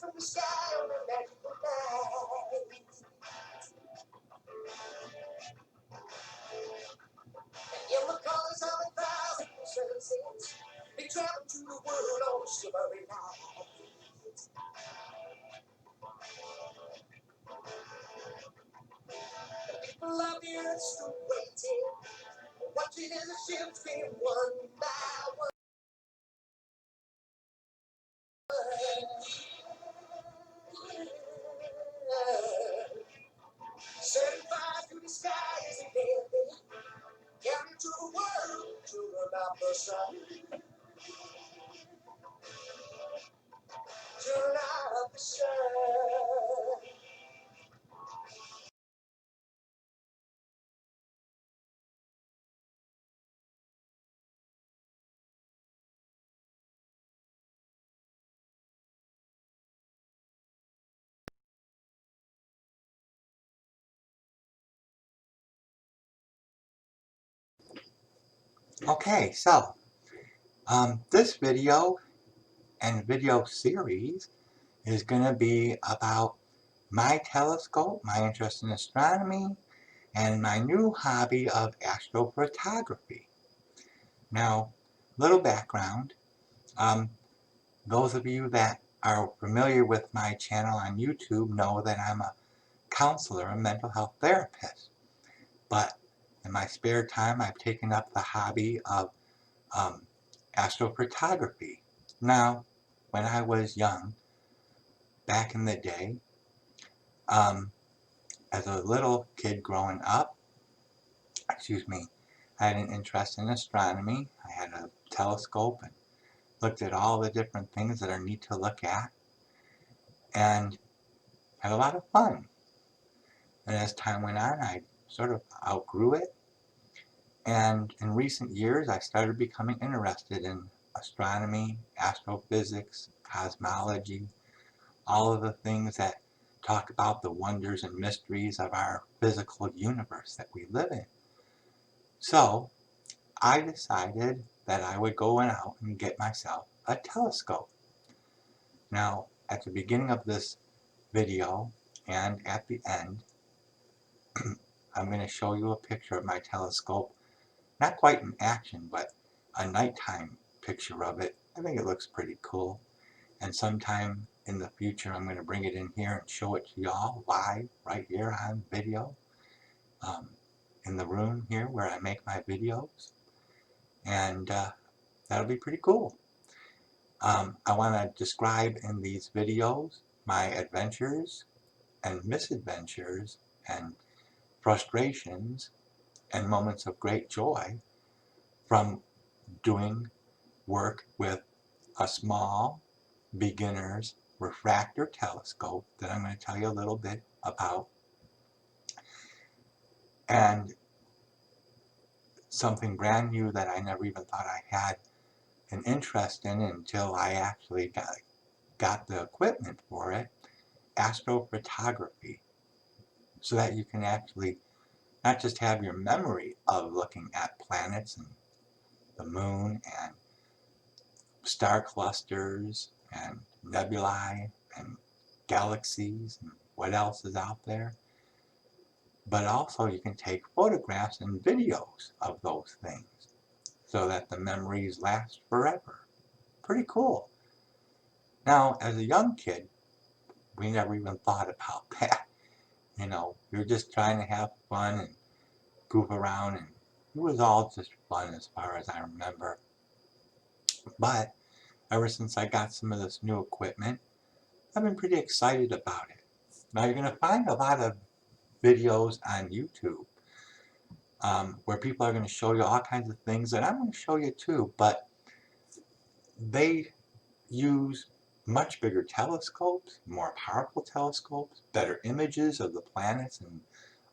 from the sky on a magical night. In the colors of 1,000 sunsets, they travel to the world on a shimmering night. The people of the earth stood waiting, watching as the ships came one by one. Setting fire to the sky as they landed, carrying to the world children of the sun. Children of the sun. Okay, so this video and video series is going to be about my telescope, my interest in astronomy, and my new hobby of astrophotography. Now, little background. Those of you that are familiar with my channel on YouTube know that I'm a counselor and mental health therapist. But in my spare time, I've taken up the hobby of astrophotography. Now, when I was young, back in the day, as a little kid growing up, I had an interest in astronomy. I had a telescope and looked at all the different things that are neat to look at and had a lot of fun. And as time went on, I sort of outgrew it. And in recent years, I started becoming interested in astronomy, astrophysics, cosmology, all of the things that talk about the wonders and mysteries of our physical universe that we live in. So I decided that I would go out and get myself a telescope. Now, at the beginning of this video and at the end, I'm going to show you a picture of my telescope. Not quite in action, but a nighttime picture of it. I think it looks pretty cool. And sometime in the future, I'm going to bring it in here and show it to y'all live right here on video in the room here where I make my videos. And that'll be pretty cool. I want to describe in these videos my adventures and misadventures and frustrations and moments of great joy from doing work with a small beginner's refractor telescope that I'm going to tell you a little bit about, and something brand new that I never even thought I had an interest in until I actually got the equipment for it, astrophotography, so that you can actually not just have your memory of looking at planets and the moon and star clusters and nebulae and galaxies and what else is out there, but also you can take photographs and videos of those things so that the memories last forever. Pretty cool. Now, as a young kid, we never even thought about that. You know, we were just trying to have fun and goof around, and it was all just fun as far as I remember. But ever since I got some of this new equipment, I've been pretty excited about it. Now, you're going to find a lot of videos on YouTube where people are going to show you all kinds of things, and I'm going to show you too, but they use much bigger telescopes, more powerful telescopes, better images of the planets and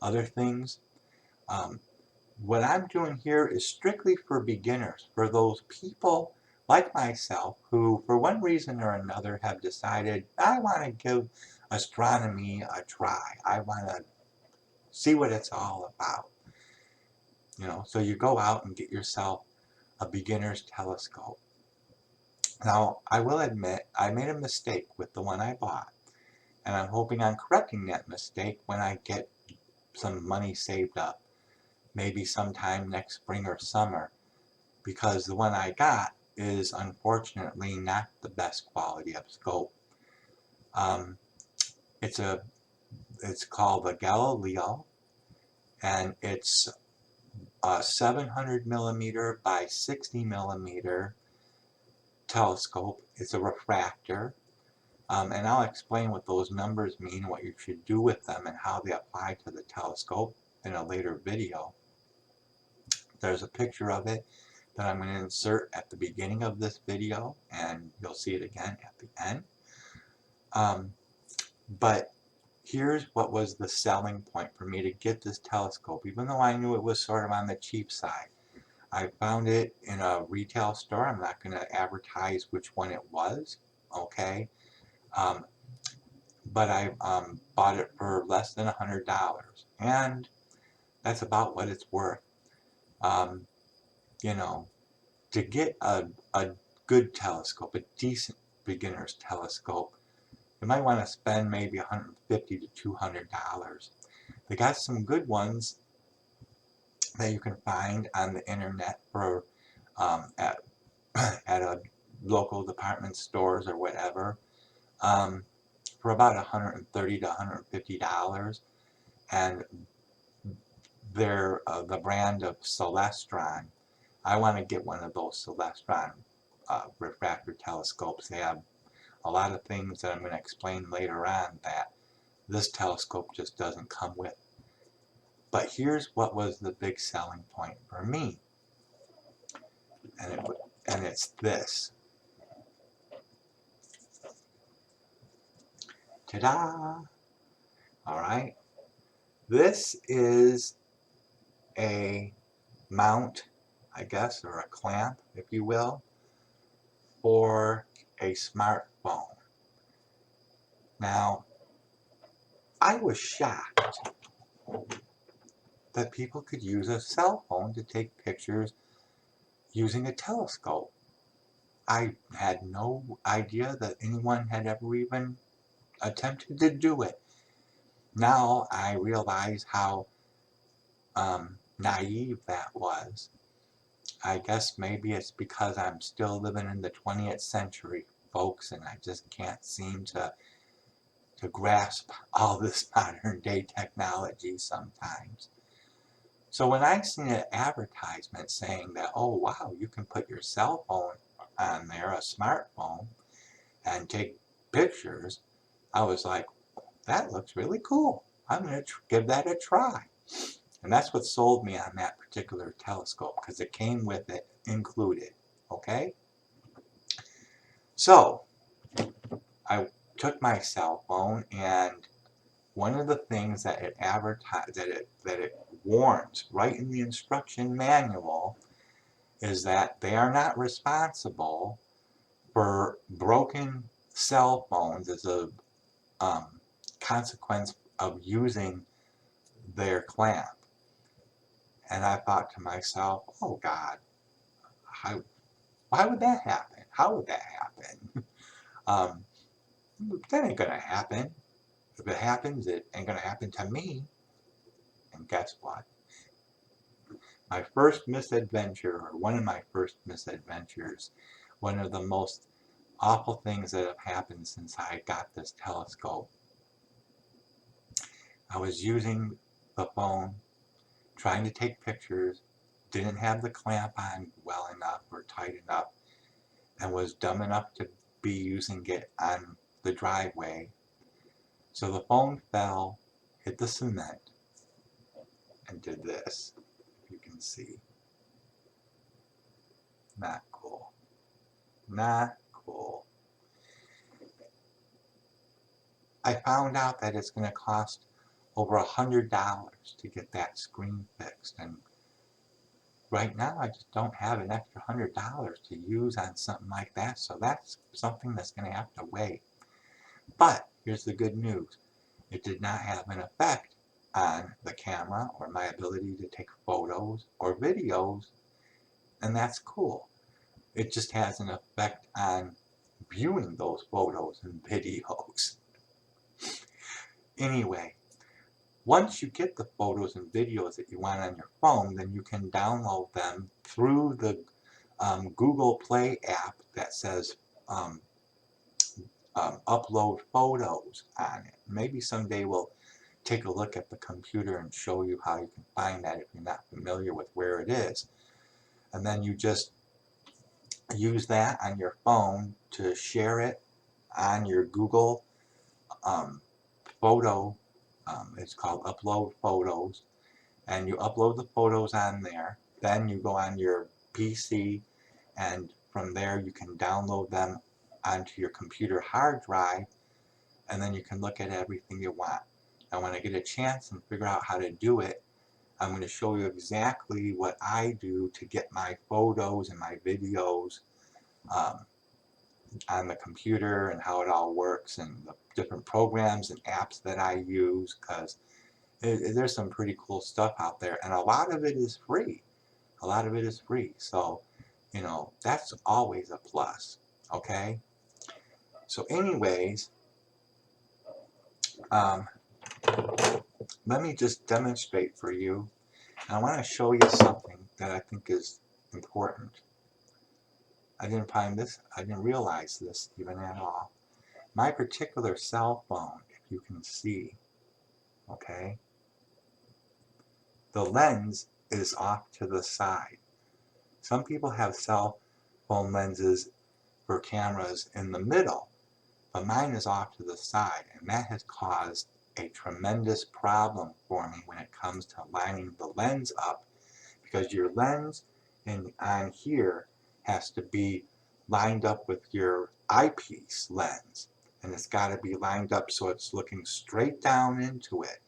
other things. What I'm doing here is strictly for beginners, for those people like myself who, for one reason or another, have decided, I want to give astronomy a try. I want to see what it's all about. You know, so you go out and get yourself a beginner's telescope. Now, I will admit, I made a mistake with the one I bought, and I'm hoping on correcting that mistake when I get some money saved up, maybe sometime next spring or summer, because the one I got is unfortunately not the best quality of scope. Um, it's called the Galileo, and it's a 700 millimeter by 60 millimeter telescope. It's a refractor, and I'll explain what those numbers mean, what you should do with them, and how they apply to the telescope in a later video. There's a picture of it that I'm going to insert at the beginning of this video, and you'll see it again at the end. But here's what was the selling point for me to get this telescope, even though I knew it was sort of on the cheap side. I found it in a retail store. I'm not going to advertise which one it was, okay? But I bought it for less than $100, and that's about what it's worth. You know, to get a good telescope, a decent beginner's telescope, you might want to spend maybe $150 to $200. They got some good ones that you can find on the internet for at a local department stores or whatever, for about $130 to $150, and they're the brand of Celestron. I want to get one of those Celestron refractor telescopes. They have a lot of things that I'm going to explain later on that this telescope just doesn't come with. But here's what was the big selling point for me, and it's this. Ta-da! All right, this is a mount, I guess, or a clamp, if you will, for a smartphone. Now, I was shocked that people could use a cell phone to take pictures using a telescope. I had no idea that anyone had ever even attempted to do it. Now I realize how naive that was. I guess maybe it's because I'm still living in the 20th century, folks, and I just can't seem to grasp all this modern day technology sometimes. So when I seen an advertisement saying that, oh wow, you can put your cell phone on there, a smartphone, and take pictures, I was like, that looks really cool. I'm going to give that a try. And that's what sold me on that particular telescope, because it came with it included. Okay? So I took my cell phone, and one of the things that it advertised, that it warns right in the instruction manual, is that they are not responsible for broken cell phones as a consequence of using their clamp. And I thought to myself, oh God, why would that happen? How would that happen? That ain't gonna happen. If it happens, it ain't gonna happen to me. And guess what? My first misadventure, or one of my first misadventures, one of the most awful things that have happened since I got this telescope. I was using the phone, trying to take pictures, didn't have the clamp on well enough or tight enough, and was dumb enough to be using it on the driveway. So the phone fell, hit the cement, and did this, if you can see. Not cool. Not cool. I found out that it's going to cost over $100 to get that screen fixed, and right now I just don't have an extra $100 to use on something like that, so that's something that's going to have to wait. But here's the good news. It did not have an effect on the camera or my ability to take photos or videos, and that's cool. It just has an effect on viewing those photos and videos. Anyway, once you get the photos and videos that you want on your phone, then you can download them through the Google Play app that says upload photos on it. Maybe someday we'll take a look at the computer and show you how you can find that if you're not familiar with where it is. And then you just use that on your phone to share it on your Google photo. It's called Upload Photos. And you upload the photos on there. Then you go on your PC, and from there you can download them onto your computer hard drive, and then you can look at everything you want. Now when I get a chance and figure out how to do it, I'm going to show you exactly what I do to get my photos and my videos on the computer, and how it all works, and the different programs and apps that I use, because there's some pretty cool stuff out there, and a lot of it is free. A lot of it is free, so you know that's always a plus. Okay, so anyways, let me just demonstrate for you. I want to show you something that I think is important. I didn't realize this even at all. My particular cell phone, if you can see, okay, the lens is off to the side. Some people have cell phone lenses for cameras in the middle, but mine is off to the side, and that has caused a tremendous problem for me when it comes to lining the lens up, because your lens on here has to be lined up with your eyepiece lens, and it's got to be lined up so it's looking straight down into it.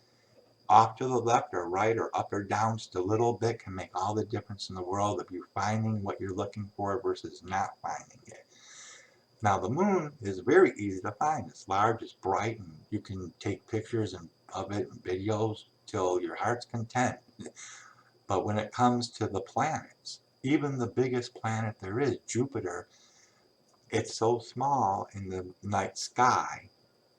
Off to the left or right or up or down just a little bit can make all the difference in the world of you finding what you're looking for versus not finding it. Now the moon is very easy to find. It's large, it's bright, and you can take pictures of it and videos till your heart's content. But when it comes to the planets, even the biggest planet there is, Jupiter, it's so small in the night sky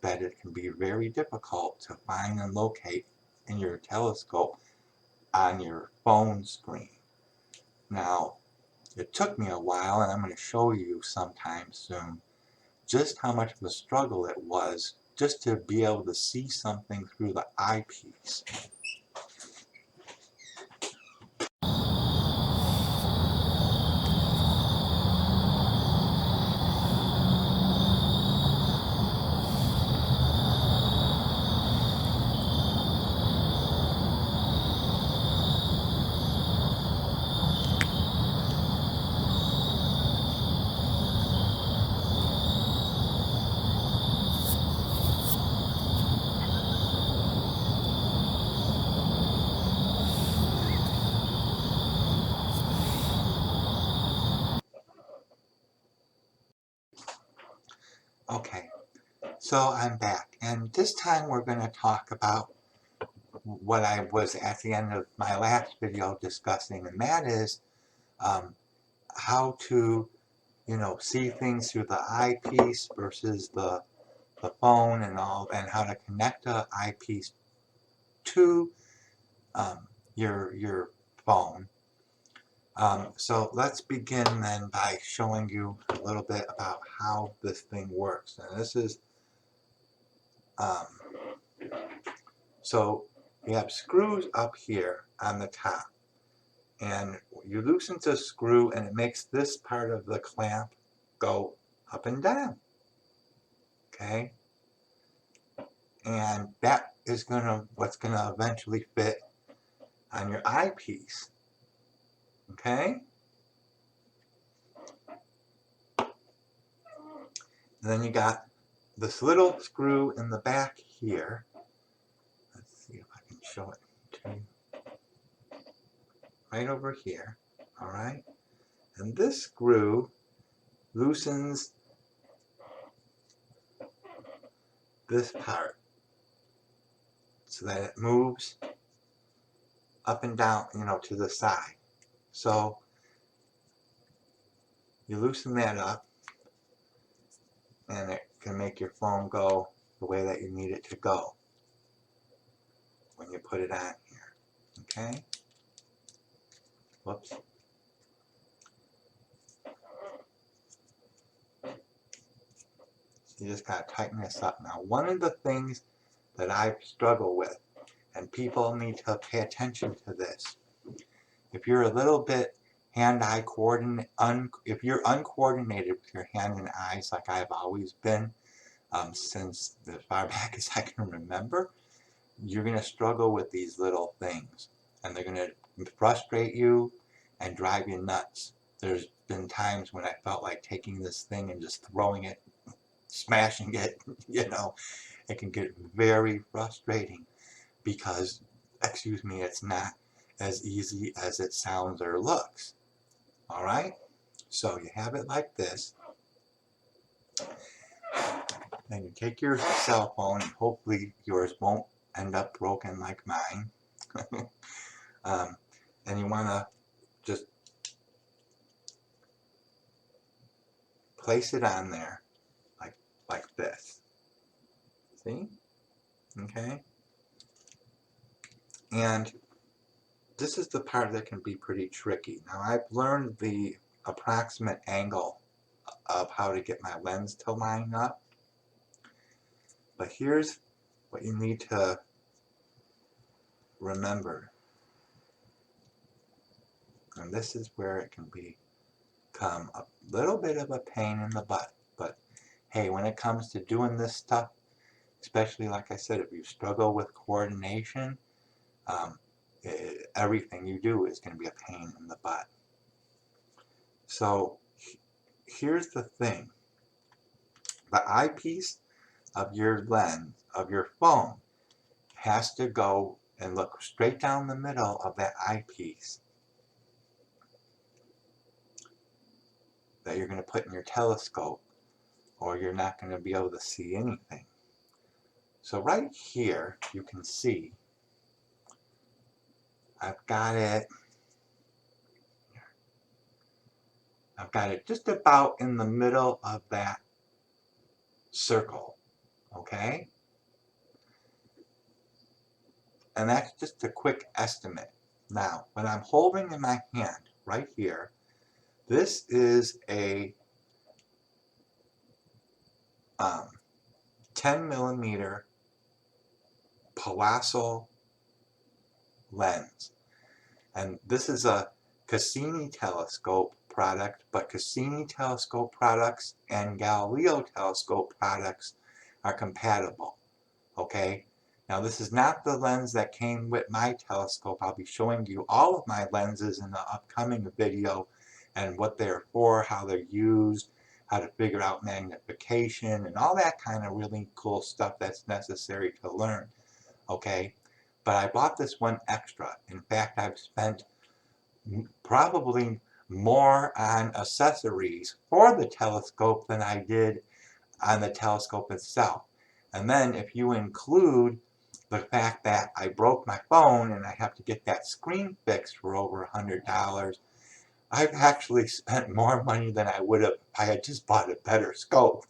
that it can be very difficult to find and locate in your telescope on your phone screen. Now, it took me a while, and I'm going to show you sometime soon just how much of a struggle it was just to be able to see something through the eyepiece. Okay, so I'm back, and this time we're going to talk about what I was at the end of my last video discussing, and that is how to, see things through the eyepiece versus the phone and all, and how to connect the eyepiece to your phone. So let's begin then by showing you a little bit about how this thing works. And this is, so you have screws up here on the top, and you loosen the screw and it makes this part of the clamp go up and down, okay? And that is what's gonna eventually fit on your eyepiece, okay? And then you got this little screw in the back here. Let's see if I can show it to you. Right over here, all right? And this screw loosens this part so that it moves up and down, to the side. So You loosen that up, and it can make your phone go the way that you need it to go when you put it on here. Okay? Whoops. So you just gotta tighten this up. Now, one of the things that I struggle with, and people need to pay attention to this, if you're a little bit hand-eye coordinate, if you're uncoordinated with your hand and eyes, like I've always been since as far back as I can remember, you're going to struggle with these little things, and they're going to frustrate you and drive you nuts. There's been times when I felt like taking this thing and just throwing it, smashing it, you know. It can get very frustrating because, excuse me, it's not as easy as it sounds or looks. All right? So you have it like this. Then you take your cell phone, and hopefully yours won't end up broken like mine. And you want to just place it on there like this. See? Okay? And this is the part that can be pretty tricky. Now, I've learned the approximate angle of how to get my lens to line up. But here's what you need to remember. And this is where it can become a little bit of a pain in the butt. But hey, when it comes to doing this stuff, especially like I said, if you struggle with coordination, everything you do is going to be a pain in the butt. So here's the thing. The eyepiece of your lens, of your phone, has to go and look straight down the middle of that eyepiece that you're going to put in your telescope, or you're not going to be able to see anything. So right here, you can see I've got it just about in the middle of that circle, okay? And that's just a quick estimate. Now, what I'm holding in my hand right here, this is a 10 millimeter Palasso lens. And this is a Cassini telescope product, but Cassini telescope products and Galileo telescope products are compatible. Okay? Now, this is not the lens that came with my telescope. I'll be showing you all of my lenses in the upcoming video and what they're for, how they're used, how to figure out magnification, and all that kind of really cool stuff that's necessary to learn. Okay? But I bought this one extra. In fact, I've spent probably more on accessories for the telescope than I did on the telescope itself. And then if you include the fact that I broke my phone and I have to get that screen fixed for over $100, I've actually spent more money than I would have if I had just bought a better scope.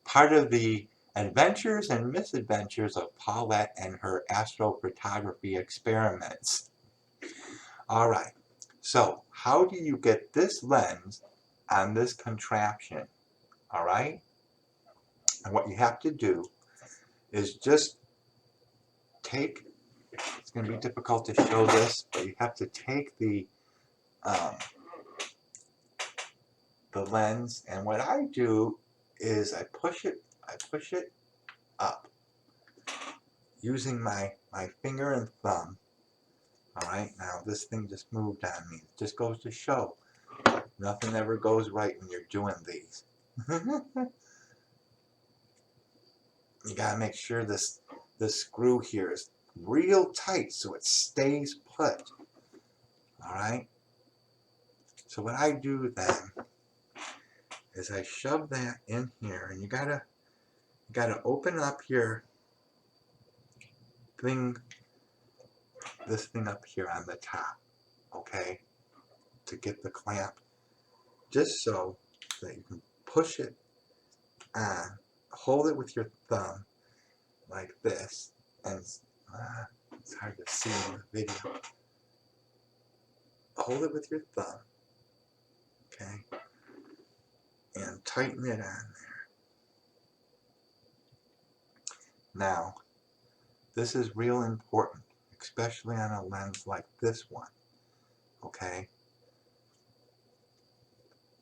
Part of the adventures and misadventures of Paulette and her astrophotography experiments. All right, so how do you get this lens on this contraption? All right, and what you have to do is just take, it's going to be difficult to show this, but you have to take the lens, and what I do is I push it up using my finger and thumb. All right, now this thing just moved on me. It just goes to show nothing ever goes right when you're doing these. You gotta make sure this screw here is real tight so it stays put. All right. So what I do then is I shove that in here, and you gotta open up your thing, this thing up here on the top, okay, to get the clamp just so that you can push it on, hold it with your thumb like this, and it's hard to see in the video. Hold it with your thumb, okay, and tighten it on there. Now, this is real important, especially on a lens like this one, okay?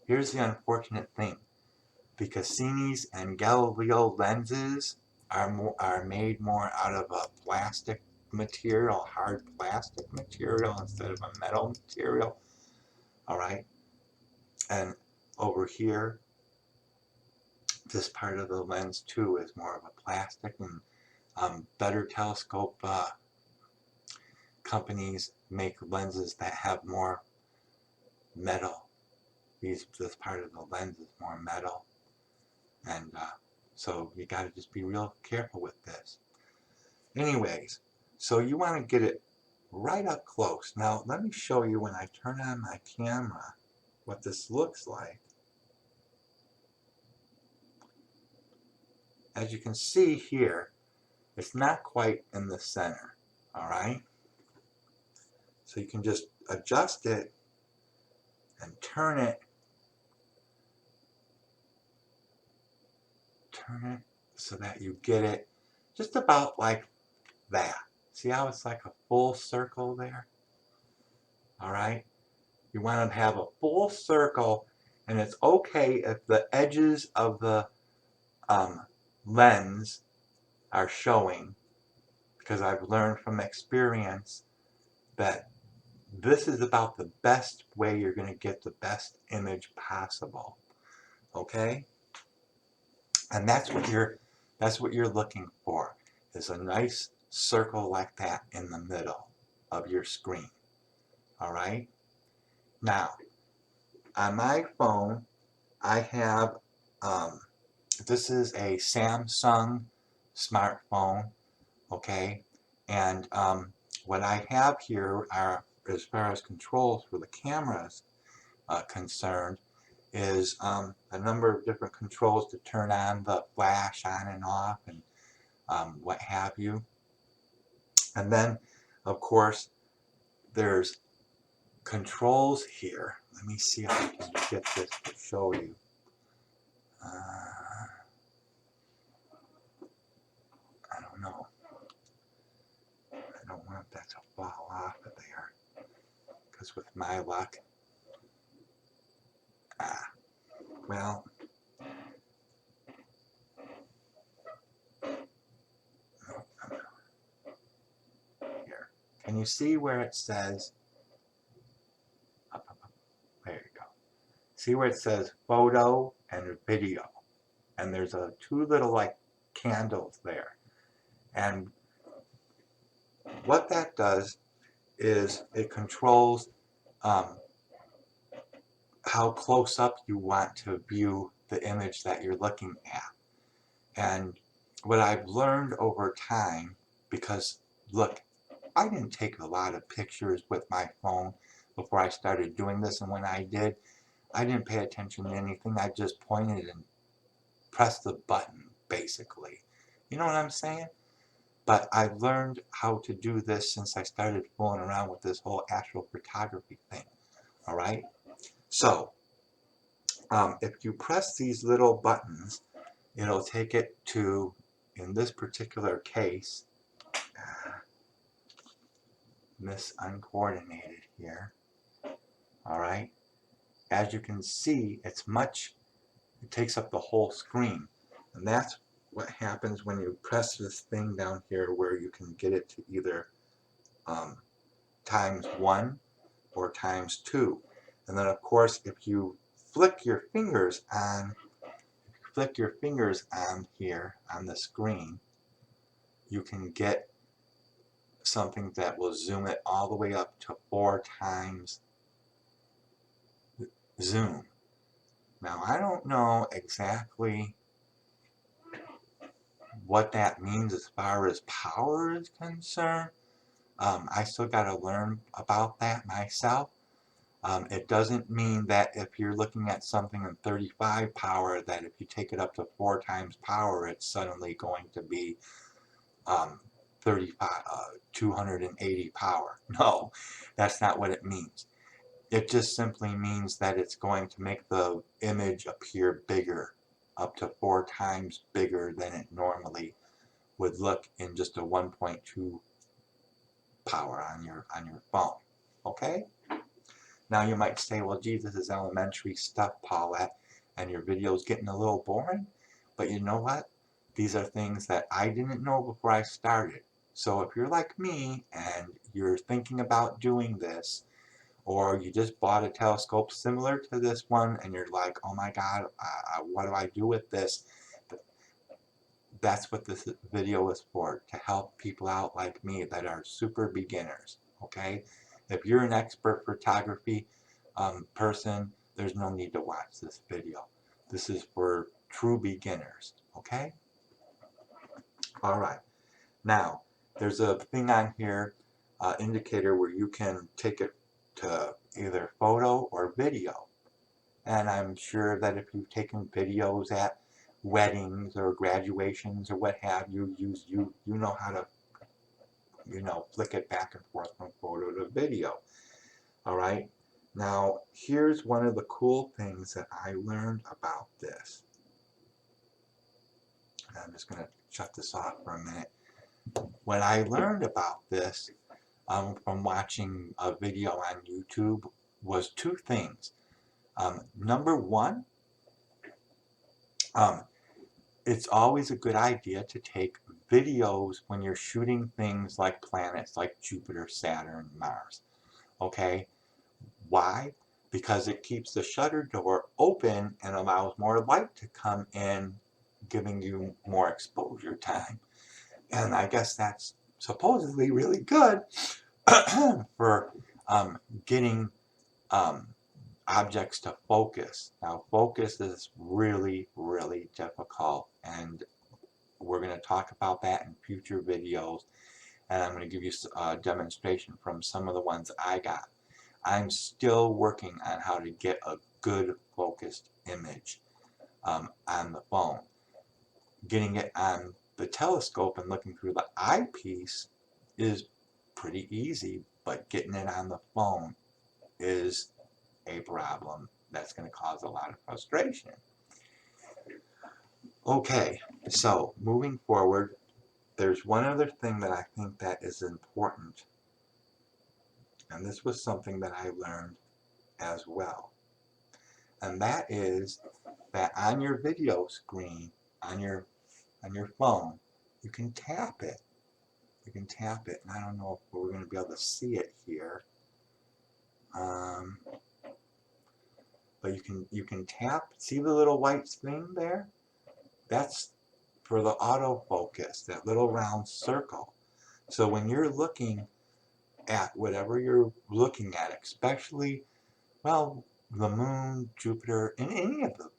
Here's the unfortunate thing. The Cassini's and Galileo lenses are made more out of a plastic material, hard plastic material instead of a metal material, all right? And over here, this part of the lens too is more of a plastic, and better telescope companies make lenses that have more metal. This part of the lens is more metal, and so you got to just be real careful with this. Anyways, so you want to get it right up close. Now let me show you when I turn on my camera what this looks like. As you can see here, it's not quite in the center, all right? So you can just adjust it and turn it so that you get it just about like that. See how it's like a full circle there? All right? You want to have a full circle, and it's okay if the edges of the lens are showing, because I've learned from experience that this is about the best way you're going to get the best image possible. Okay? And that's what you're looking for, is a nice circle like that in the middle of your screen. All right? Now, on my phone, I have this is a Samsung smartphone, okay? And what I have here are, as far as controls for the cameras concerned, is a number of different controls to turn on the flash on and off, and what have you. And then, of course, there's controls here. Let me see if I can get this to show you. I don't know. I don't want that to fall off of there, because with my luck, well, here. Can you see where it says, there you go. See where it says photo and video? And there's two little like candles there. And what that does is it controls how close up you want to view the image that you're looking at. And what I've learned over time, because look, I didn't take a lot of pictures with my phone before I started doing this, and when I did, I didn't pay attention to anything. I just pointed and pressed the button, basically. You know what I'm saying? But I've learned how to do this since I started fooling around with this whole astrophotography thing. All right? So, if you press these little buttons, it'll take it to, in this particular case, uncoordinated here. All right? As you can see, it takes up the whole screen. And that's what happens when you press this thing down here, where you can get it to either ×1 or ×2. And then, of course, if you flick your fingers on here on the screen, you can get something that will zoom it all the way up to 4 times zoom. Now, I don't know exactly what that means as far as power is concerned. I still got to learn about that myself. It doesn't mean that if you're looking at something in 35 power, that if you take it up to 4 times power, it's suddenly going to be 280 power. No, that's not what it means. It just simply means that it's going to make the image appear bigger, up to 4 times bigger than it normally would look in just a 1.2 power on your phone. Okay? Now you might say, well, gee, this is elementary stuff, Paulette, and your video's getting a little boring. But you know what? These are things that I didn't know before I started. So if you're like me and you're thinking about doing this, or you just bought a telescope similar to this one and you're like, oh my God, what do I do with this? That's what this video is for, to help people out like me that are super beginners, okay? If you're an expert photography person, there's no need to watch this video. This is for true beginners, okay? All right. Now, there's a thing on here, indicator, where you can take it to either photo or video. And I'm sure that if you've taken videos at weddings or graduations or what have you, you know how to, flick it back and forth from photo to video. All right. Now, here's one of the cool things that I learned about this. I'm just going to shut this off for a minute. What I learned about this from watching a video on YouTube was two things. Number one, it's always a good idea to take videos when you're shooting things like planets like Jupiter, Saturn, Mars. Okay? Why? Because it keeps the shutter door open and allows more light to come in, giving you more exposure time. And I guess that's supposedly really good for getting objects to focus. Now, focus is really, really difficult, and we're going to talk about that in future videos, and I'm going to give you a demonstration from some of the ones I got. I'm still working on how to get a good focused image on the phone. Getting it on the telescope and looking through the eyepiece is pretty easy, but getting it on the phone is a problem that's going to cause a lot of frustration. Okay, so moving forward, there's one other thing that I think that is important, and this was something that I learned as well, and that is that on your video screen, on your phone, you can tap it. You can tap it, and I don't know if we're going to be able to see it here. But you can tap. See the little white thing there? That's for the autofocus, that little round circle. So when you're looking at whatever you're looking at, especially, well, the moon, Jupiter, and any of the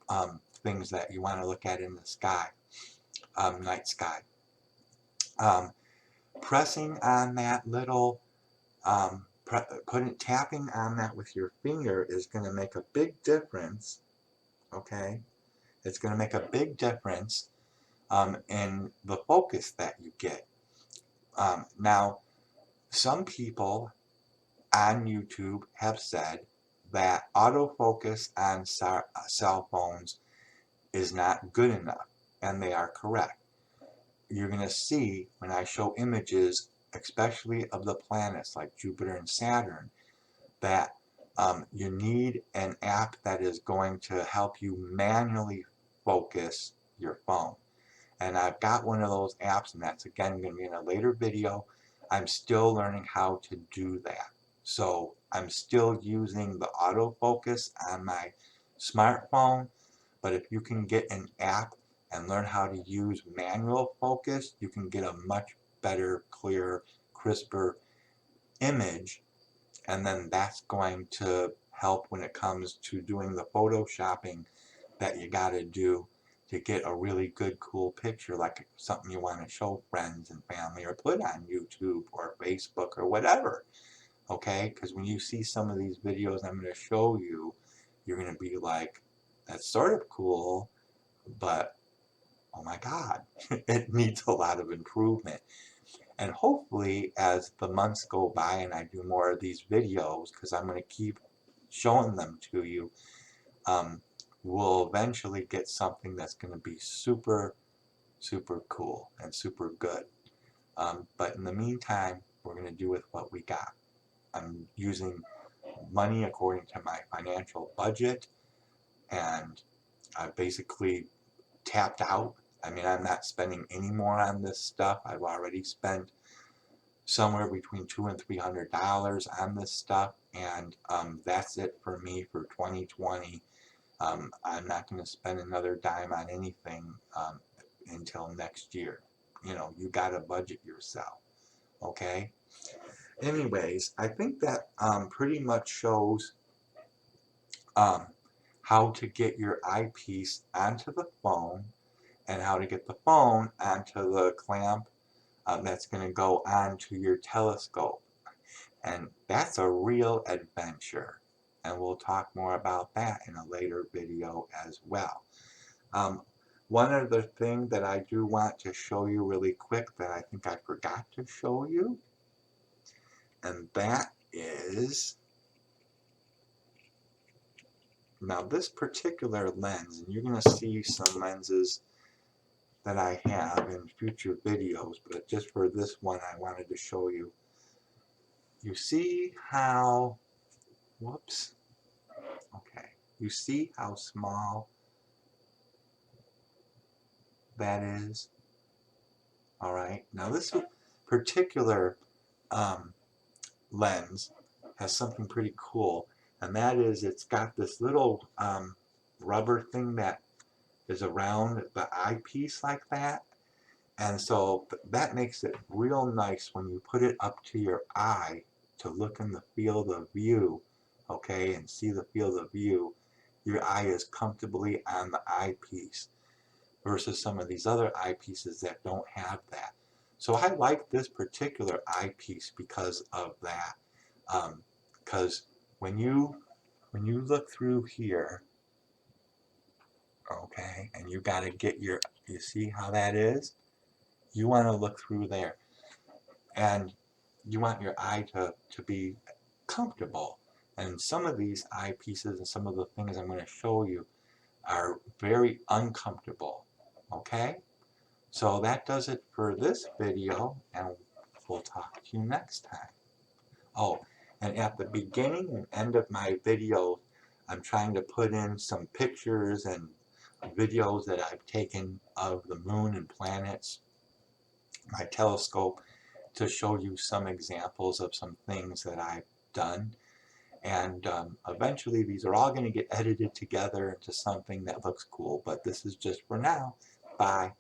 things that you want to look at in the sky, night sky, pressing on that little, tapping on that with your finger is going to make a big difference, okay? It's going to make a big difference in the focus that you get. Now, some people on YouTube have said that autofocus on cell phones is not good enough, and they are correct. You're going to see when I show images, especially of the planets like Jupiter and Saturn, that you need an app that is going to help you manually focus your phone. And I've got one of those apps, and that's again going to be in a later video. I'm still learning how to do that. So I'm still using the autofocus on my smartphone, but if you can get an app and learn how to use manual focus, you can get a much better, clearer, crisper image, and then that's going to help when it comes to doing the photoshopping that you got to do to get a really good, cool picture, like something you want to show friends and family or put on YouTube or Facebook or whatever. okay? Because when you see some of these videos I'm going to show you, you're going to be like, that's sort of cool, but oh my God, it needs a lot of improvement. And hopefully as the months go by and I do more of these videos, because I'm going to keep showing them to you, we'll eventually get something that's going to be super, super cool and super good. But in the meantime, we're going to do with what we got. I'm using money according to my financial budget, and I basically tapped out. I mean, I'm not spending any more on this stuff. I've already spent somewhere between $200 and $300 on this stuff, and that's it for me for 2020. I'm not going to spend another dime on anything until next year. You know, you got to budget yourself, okay? Anyways, I think that pretty much shows how to get your eyepiece onto the phone and how to get the phone onto the clamp that's going to go onto your telescope. And that's a real adventure. And we'll talk more about that in a later video as well. One other thing that I do want to show you really quick that I think I forgot to show you, and that is, now this particular lens, and you're going to see some lenses that I have in future videos, but just for this one I wanted to show you. You see how, whoops, okay, you see how small that is? All right, now this particular lens has something pretty cool, and that is it's got this little rubber thing that is around the eyepiece like that, and so that makes it real nice when you put it up to your eye to look in the field of view, okay, and see the field of view. Your eye is comfortably on the eyepiece versus some of these other eyepieces that don't have that. So I like this particular eyepiece because of that. Because when you look through here, okay, and you got to get your, you see how that is? You want to look through there, and you want your eye to be comfortable. And some of these eyepieces and some of the things I'm going to show you are very uncomfortable, okay? So that does it for this video, and we'll talk to you next time. Oh, and at the beginning and end of my video, I'm trying to put in some pictures and videos that I've taken of the moon and planets, my telescope, to show you some examples of some things that I've done. And eventually these are all going to get edited together into something that looks cool, but this is just for now. Bye.